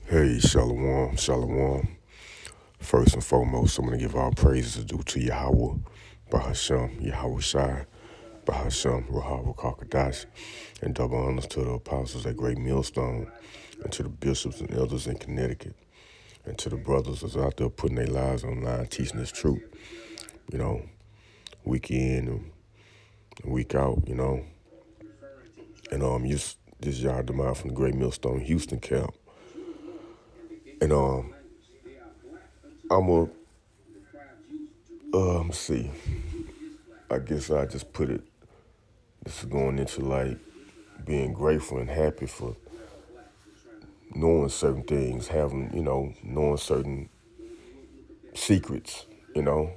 Hey, Shalom, Shalom. First and foremost, I'm going to give all praises due to Yahweh, Bahasham, Yahweh Shai, Bahasham, Rahava Kakadash, and double honors to the apostles at Great Millstone, and to the bishops and elders in Connecticut, and to the brothers that's out there putting their lives on the line, teaching this truth, you know, week in and week out, And this yard of mine from the Great Millstone Houston camp. And I'm a see. I guess I just put it. This is going into like being grateful and happy for knowing certain things, having knowing certain secrets, you know,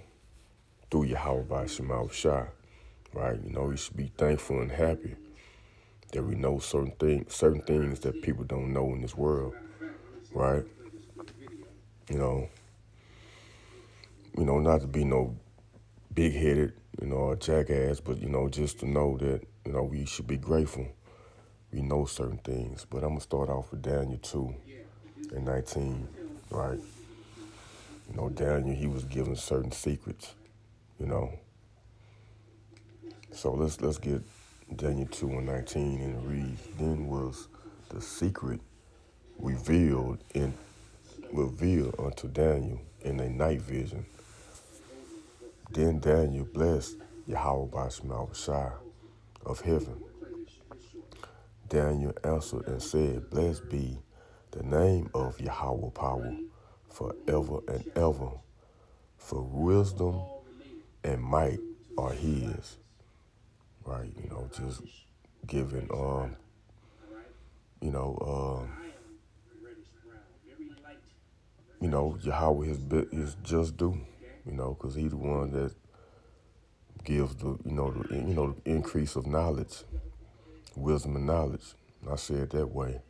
through Yahweh by Shema Shai, right? You should be thankful and happy that we know certain things that people don't know in this world, right? You know, not to be no big headed, or jackass, but just to know that we should be grateful. We know certain things, but I'm gonna start off with Daniel 2:19, right? Daniel, he was given certain secrets, you know. So let's get Daniel 2:19, and it reads, "Then was the secret revealed unto Daniel in a night vision. Then Daniel blessed Yahweh by Shema Shai of heaven. Daniel answered and said, Blessed be the name of Yahweh power forever and ever, for wisdom and might are his." Right? Just giving you know, Yahweh his just due, because he's the one that gives the increase of knowledge, wisdom and knowledge. And I say it that way.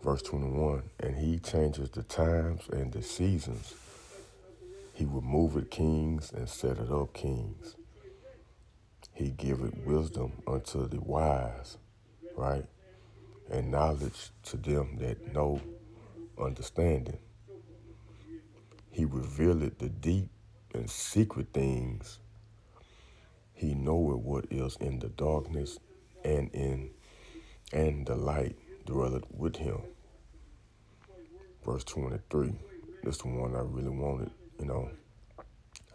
Verse 21, and he changes the times and the seasons. He removeth kings and setteth up kings. He giveth wisdom unto the wise, right? And knowledge to them that know understanding. He revealeth the deep and secret things. He knoweth what is in the darkness, and the light dwelleth with him. Verse 23, this is the one I really wanted,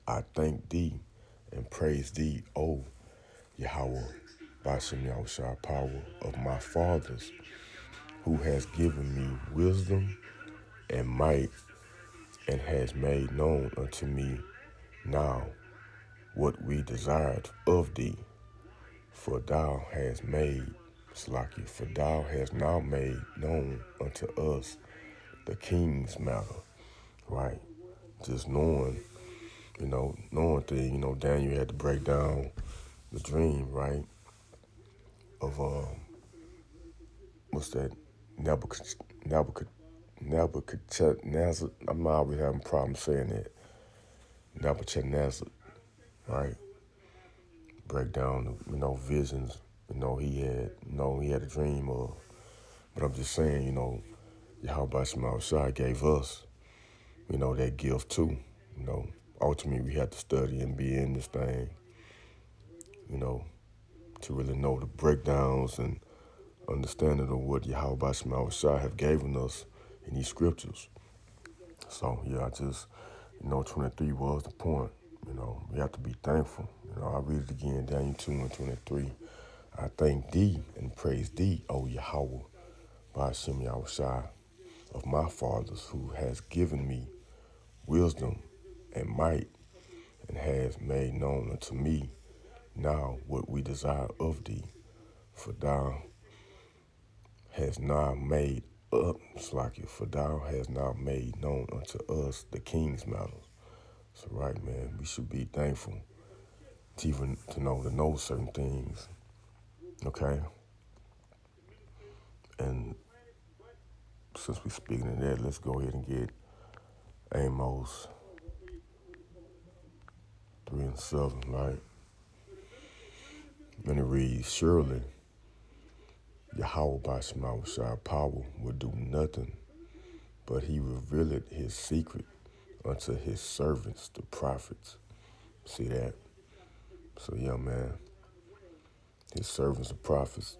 I thank thee and praise thee, O Yahweh, Bashem Yahushua, power of my fathers, who has given me wisdom and might, and has made known unto me now what we desired of thee. For thou hast now made known unto us the king's matter, right? Just knowing thing, Daniel had to break down the dream, right? Of what's that? Nebuchadnezzar. I'm always having problems saying that. Nebuchadnezzar, right? Break down the visions. He had a dream of. But I'm just saying, Yahweh Shema Shai gave us, that gift too. Ultimately we have to study and be in this thing, to really know the breakdowns and understanding of what Yahweh Shema Shai have given us in these scriptures. So yeah, I just 23 was the point. We have to be thankful. I read it again, Daniel 2:23. I thank thee and praise thee, O Yahweh, Ba'ashem Yahushai, of my fathers, who has given me wisdom and might, and has made known unto me now what we desire of thee. For thou hast now made for thou hast now made known unto us the king's matters. So right, man, we should be thankful to know certain things. Okay? And since we're speaking of that, let's go ahead and get Amos 3:7, right? And it reads, Surely Yahweh by Shema Shai power will do nothing but he revealed his secret unto his servants, the prophets. See that? So yeah, man, his servants, the prophets,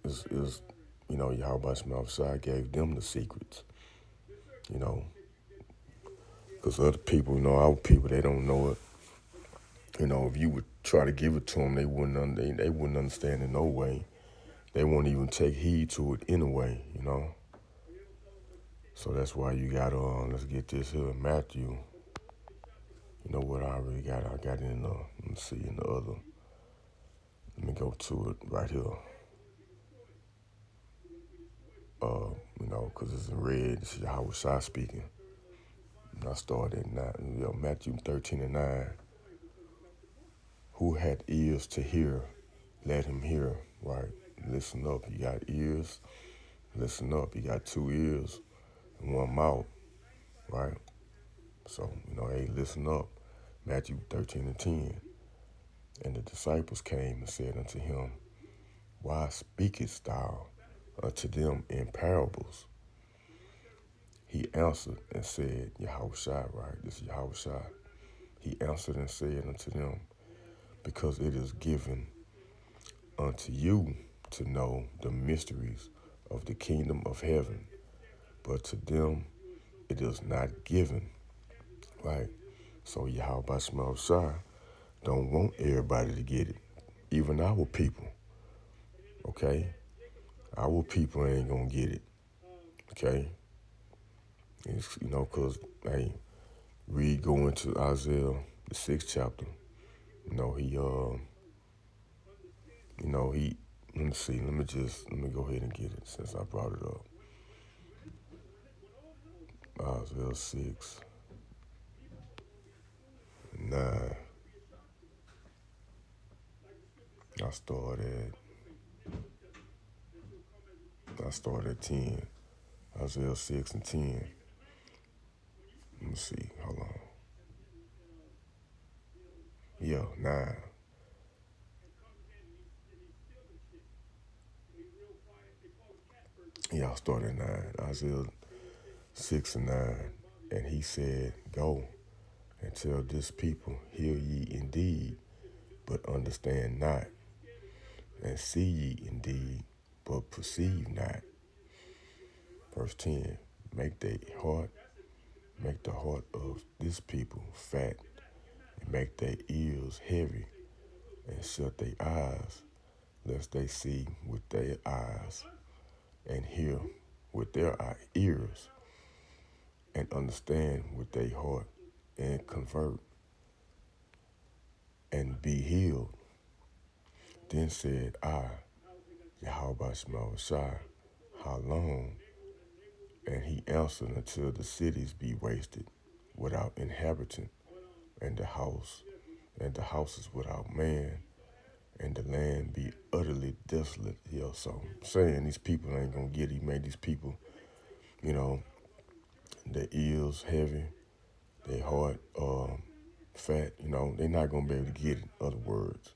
is Yahweh Shai gave them the secrets, you know, because other people, our people, they don't know it. If you would try to give it to them, they wouldn't understand in no way. They won't even take heed to it anyway. So that's why you got let's get this here, Matthew. You know what I already got? I got it in let me see in the other. Let me go to it right here. Because it's in red. This is Yahweh Shai speaking. And I started at 9. Matthew 13 and 9. Who had ears to hear, let him hear. Right? Listen up. You got ears. Listen up. You got 2 ears and 1 mouth. Right? So, hey, listen up. Matthew 13 and 10. And the disciples came and said unto him, why speakest thou unto them in parables? He answered and said, Yahweh Shai, right? This is Yahweh Shai. He answered and said unto them, because it is given unto you to know the mysteries of the kingdom of heaven, but to them it is not given, right? So Yahweh Shai don't want everybody to get it, even our people, okay? Our people ain't gonna get it, okay? It's, because, hey, go into Isaiah, the 6th chapter. Let me see, let me go ahead and get it since I brought it up. Isaiah 6, 9. I started at 10. Isaiah 6 and 10. Let me see, hold on. Yeah, 9. Yeah, I started at 9. Isaiah 6 and 9. And he said, go and tell this people, hear ye indeed, but understand not, and see ye indeed, but perceive not. Verse 10, make the heart of this people fat, and make their ears heavy, and shut their eyes, lest they see with their eyes, and hear with their ears, and understand with their heart, and convert, and be healed. Then said I, Yahweh Shai, how long? And he answered, until the cities be wasted, without inhabitant, and the houses without man, and the land be utterly desolate. Yeah, so I'm saying these people ain't gonna get it. He made these people, their ears heavy, their heart fat. They're not gonna be able to get it. In other words,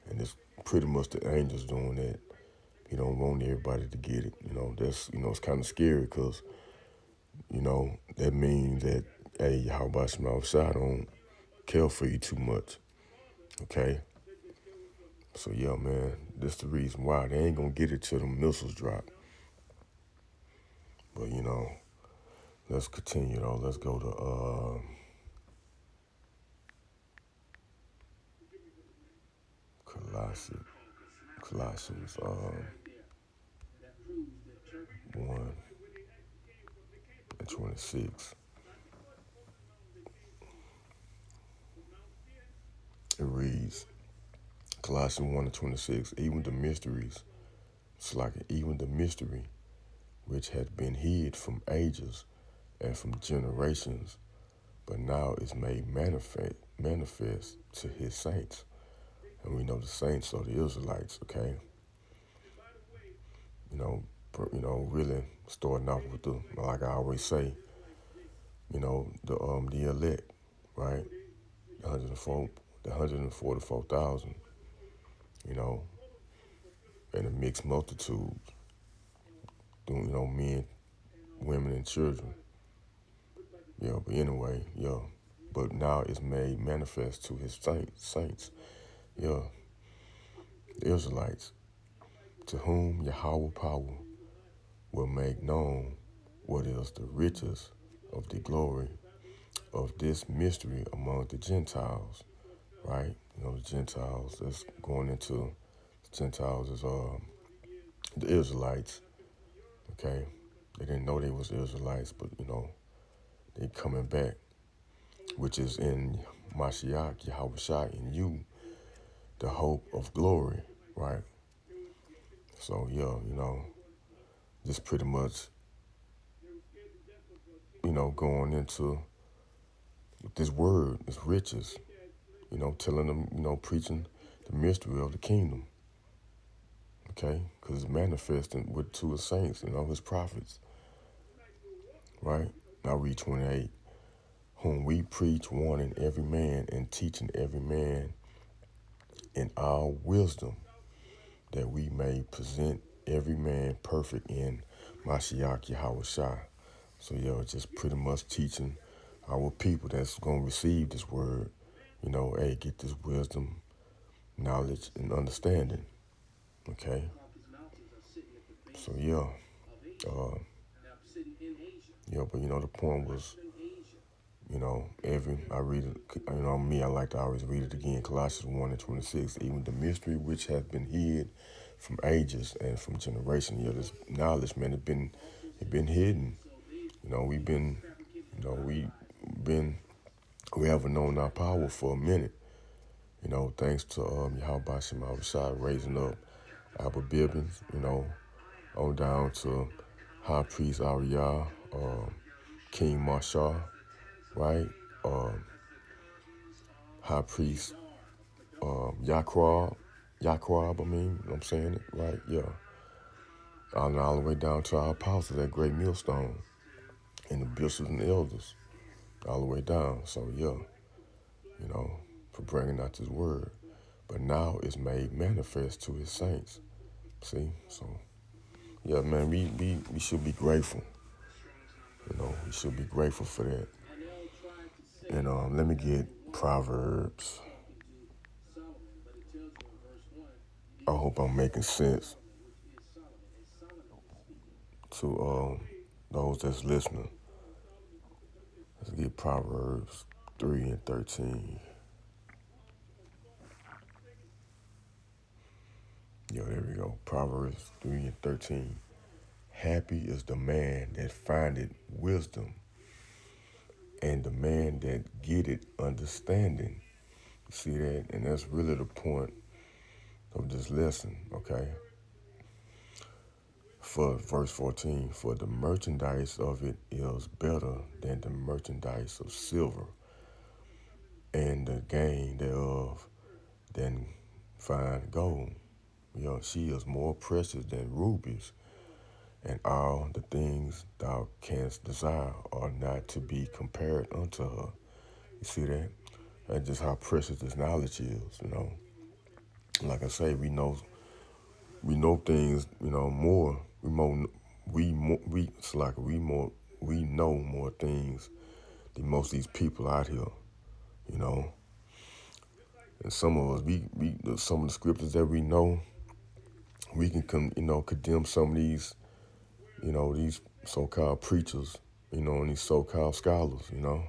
and it's pretty much the angels doing that. He don't want everybody to get it. That's it's kind of scary because that means that Yahweh Shai don't care for you too much. Okay. So yeah, man, that's the reason why they ain't gonna get it till the missiles drop. But let's continue though. Let's go to Colossians 1:26. It reads, Colossians 1:26, even the mystery which had been hid from ages and from generations, but now is made manifest to his saints. And we know the saints are the Israelites, okay? Really starting off with like I always say, the elect, right? The 144,000, and a mixed multitude, men, women, and children. Yeah, but anyway, yeah. But now it's made manifest to his saints. Yeah, the Israelites, to whom Yahweh power will make known what is the riches of the glory of this mystery among the Gentiles, right? You know, the Gentiles that's going into the Gentiles is the Israelites, okay? They didn't know they was Israelites, but you know, they coming back, which is in Mashiach, Yahweh Shai, in you, the hope of glory, right? So yeah, you know, just pretty much, you know, going into this word, this riches, you know, telling them, you know, preaching the mystery of the kingdom, okay? Because it's manifesting with to his saints, you know, his prophets, right? Now read 28. Whom we preach, warning every man and teaching every man in our wisdom, that we may present every man perfect in Mashiach Yahweh Shai. So, yeah, just pretty much teaching our people that's going to receive this word, you know, hey, get this wisdom, knowledge, and understanding, okay? So, yeah, but, you know, the point was, you know, I read it, you know, me, I like to always read it again, Colossians 1 and 26, even the mystery which has been hid from ages and from generation. Yeah, this knowledge, man, it been hidden. You know, we haven't known our power for a minute. You know, thanks to Yahweh Shem Shai raising up Abba Bibbins, you know, on down to High Priest Ariah, King Marshall, right? High Priest Yaquab, I mean, you know what I'm saying it, right? Yeah. All the way down to our apostles, that great millstone, and the bishops and the elders, all the way down. So, yeah, you know, for bringing out this word. But now it's made manifest to his saints. See? So, yeah, man, we should be grateful. You know, we should be grateful for that. And let me get Proverbs. I hope I'm making sense to those that's listening. Let's get Proverbs 3 and 13. Yeah, there we go. Proverbs 3 and 13. Happy is the man that findeth wisdom, and the man that getteth understanding. You see that? And that's really the point of this lesson, okay? For verse 14, for the merchandise of it is better than the merchandise of silver, and the gain thereof than fine gold. You know, she is more precious than rubies, and all the things thou canst desire are not to be compared unto her. You see that? That's just how precious this knowledge is, you know. Like I say, we know things, you know, more. It's like we know more things than most of these people out here, you know. And some of us, some of the scriptures that we know, we can condemn some of these, you know, these so-called preachers, you know, and these so-called scholars, you know.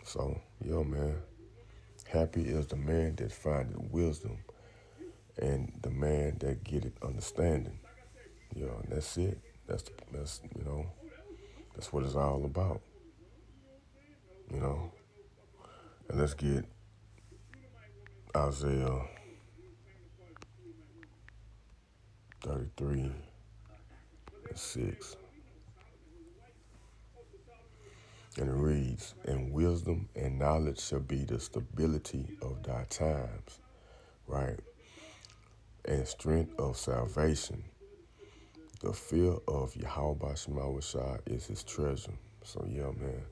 So, yeah, man, happy is the man that findeth wisdom, and the man that getteth understanding. Yeah, and that's it. That's you know, that's what it's all about. You know. And let's get Isaiah 33 and 6. And it reads, and wisdom and knowledge shall be the stability of thy times, right? And strength of salvation. The fear of Yahweh Shema Shai is his treasure. So yeah, man.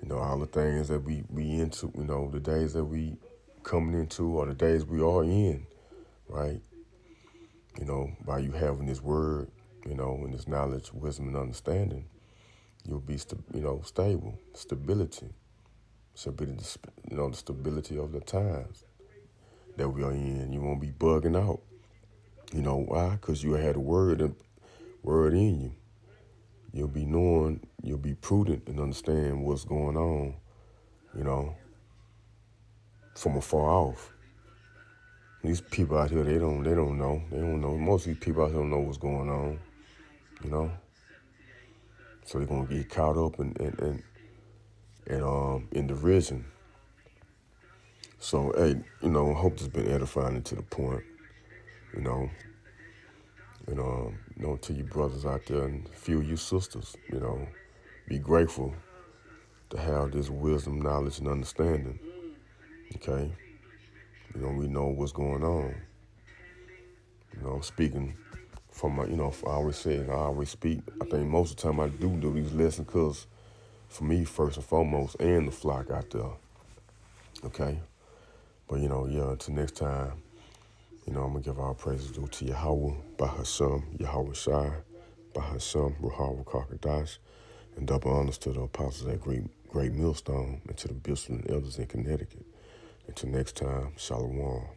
You know, all the things that we into, you know, the days that we coming into or the days we are in, right? You know, by you having this word, in this knowledge, wisdom, and understanding, you'll be, stable, stability. Should be the stability of the times that we are in. You won't be bugging out. You know why? Because you had a word in you. You'll be knowing, you'll be prudent and understand what's going on, you know, from afar off. These people out here, they don't know. They don't know. Most of these people out here don't know what's going on, you know. So they're gonna get caught up in derision. So hey, I hope this has been edifying and to the point, you know. And to you brothers out there and a few of you sisters, be grateful to have this wisdom, knowledge, and understanding. Okay, we know what's going on. Speaking from my, I always say, I always speak. I think most of the time I do these lessons because for me, first and foremost, and the flock out there. Okay, but yeah. Until next time, I'm gonna give our praises due to Yahweh, Bahasham, Yahweh Shai, Bahasham, Ruhawa Kakadash, and double honors to the apostles at Great Millstone and to the bishops and elders in Connecticut. Until next time, Shalom.